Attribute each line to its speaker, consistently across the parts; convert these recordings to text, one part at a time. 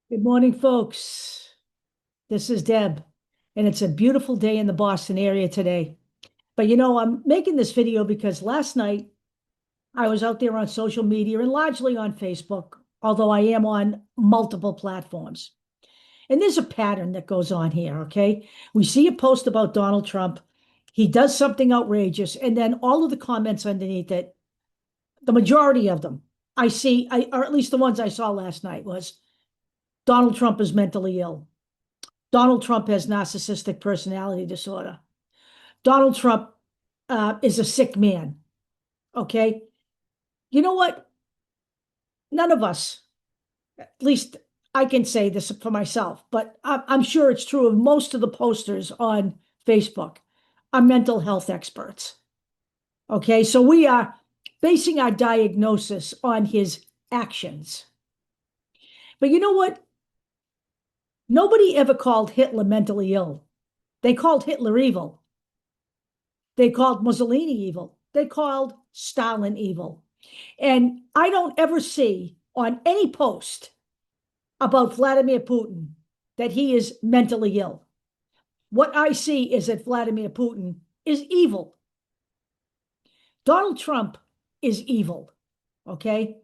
Speaker 1: Good morning, folks. This is Deb, and it's a beautiful day in the Boston area today. But I'm making this video because last night I was out there on social media and largely on Facebook, although I am on multiple platforms. And there's a pattern that goes on here, okay? We see a post about Donald Trump. He does something outrageous, and then all of the comments underneath it, the majority of them I see, or at least the ones I saw last night, was Donald Trump is mentally ill. Donald Trump has narcissistic personality disorder. Donald Trump is a sick man. Okay. You know what? None of us, at least I can say this for myself, but I'm sure it's true of most of the posters on Facebook, are mental health experts. Okay. So we are basing our diagnosis on his actions. But you know what? Nobody ever called Hitler mentally ill. They called Hitler evil. They called Mussolini evil. They called Stalin evil. And I don't ever see on any post about Vladimir Putin that he is mentally ill. What I see is that Vladimir Putin is evil. Donald Trump is evil, okay?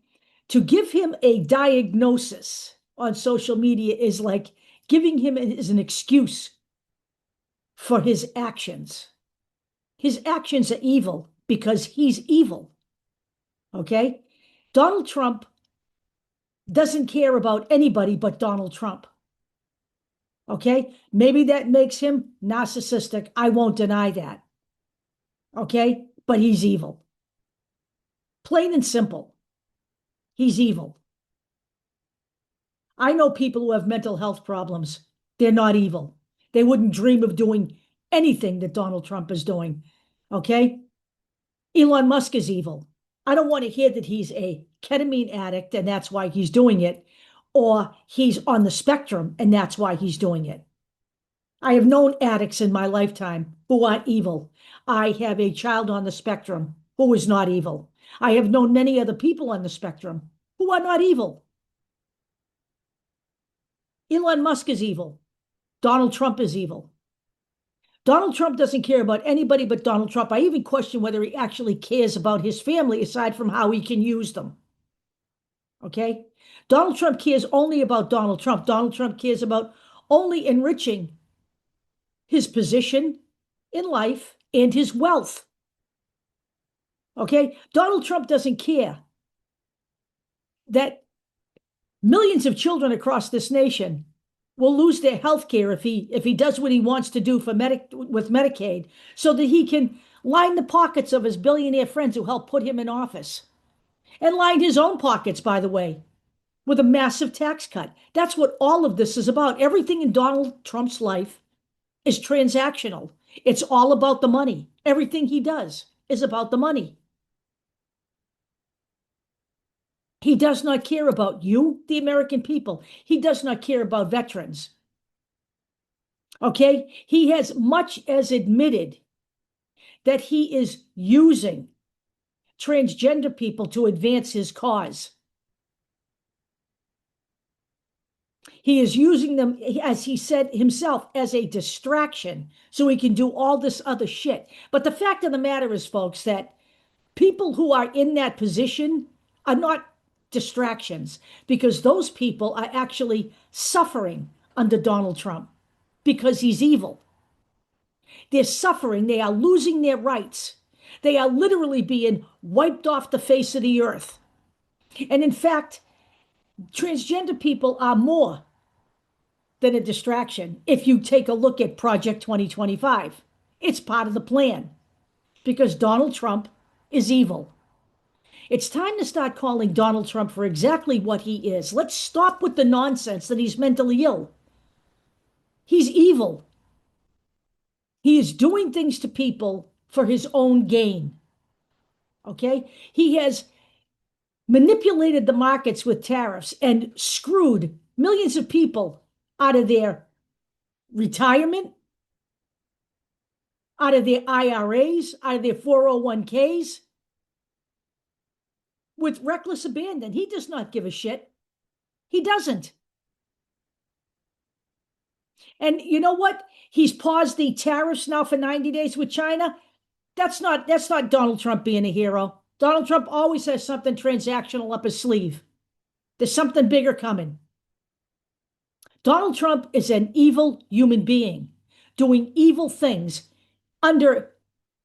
Speaker 1: To give him a diagnosis on social media is like giving him as an excuse for his actions. His actions are evil because he's evil. Okay? Donald Trump doesn't care about anybody but Donald Trump. Okay? Maybe that makes him narcissistic. I won't deny that. Okay? But he's evil. Plain and simple. He's evil. I know people who have mental health problems. They're not evil. They wouldn't dream of doing anything that Donald Trump is doing. Okay? Elon Musk is evil. I don't want to hear that he's a ketamine addict and that's why he's doing it, or he's on the spectrum and that's why he's doing it. I have known addicts in my lifetime who aren't evil. I have a child on the spectrum who is not evil. I have known many other people on the spectrum who are not evil. Elon Musk is evil. Donald Trump is evil. Donald Trump doesn't care about anybody but Donald Trump. I even question whether he actually cares about his family aside from how he can use them. Okay? Donald Trump cares only about Donald Trump. Donald Trump cares about only enriching his position in life and his wealth. Okay? Donald Trump doesn't care that millions of children across this nation will lose their health care if he does what he wants to do with Medicaid so that he can line the pockets of his billionaire friends who helped put him in office and line his own pockets, by the way, with a massive tax cut. That's what all of this is about. Everything in Donald Trump's life is transactional. It's all about the money. Everything he does is about the money. He does not care about you, the American people. He does not care about veterans. Okay? He has much as admitted that he is using transgender people to advance his cause. He is using them, as he said himself, as a distraction so he can do all this other shit. But the fact of the matter is, folks, that people who are in that position are not distractions because those people are actually suffering under Donald Trump because he's evil. They're suffering. They are losing their rights. They are literally being wiped off the face of the earth. And in fact, transgender people are more than a distraction if you take a look at Project 2025. It's part of the plan because Donald Trump is evil. It's time to start calling Donald Trump for exactly what he is. Let's stop with the nonsense that he's mentally ill. He's evil. He is doing things to people for his own gain. Okay? He has manipulated the markets with tariffs and screwed millions of people out of their retirement, out of their IRAs, out of their 401ks with reckless abandon. He does not give a shit. He doesn't. And you know what? He's paused the tariffs now for 90 days with China. That's not Donald Trump being a hero. Donald Trump always has something transactional up his sleeve. There's something bigger coming. Donald Trump is an evil human being doing evil things under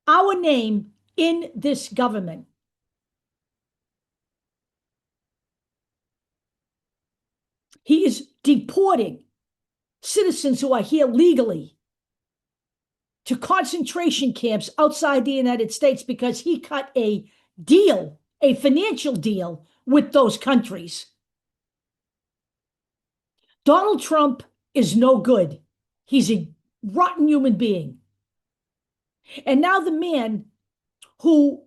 Speaker 1: our name in this government. He is deporting citizens who are here legally to concentration camps outside the United States because he cut a deal, a financial deal with those countries. Donald Trump is no good. He's a rotten human being. And now the man who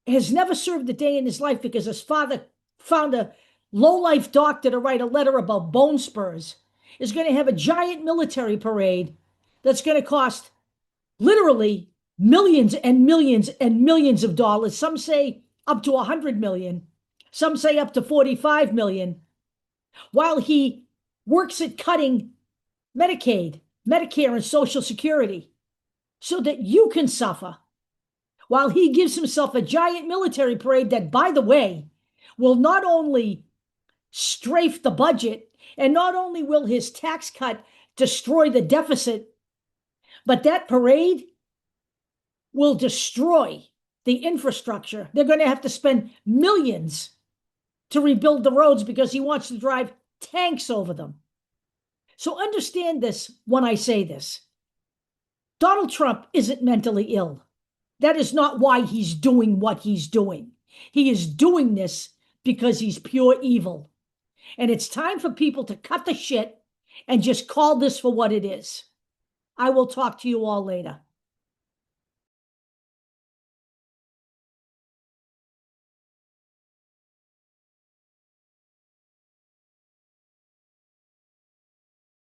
Speaker 1: has never served a day in his life because his father found a low-life doctor to write a letter about bone spurs is going to have a giant military parade that's going to cost literally millions and millions and millions of dollars. Some say up to 100 million. Some say up to 45 million. While he works at cutting Medicaid, Medicare, and Social Security so that you can suffer, while he gives himself a giant military parade that, by the way, will not only strafe the budget, and not only will his tax cut destroy the deficit, but that parade will destroy the infrastructure. They're going to have to spend millions to rebuild the roads because he wants to drive tanks over them. So understand this when I say this. Donald Trump isn't mentally ill. That is not why he's doing what he's doing. He is doing this because he's pure evil. And it's time for people to cut the shit and just call this for what it is. I will talk to you all later.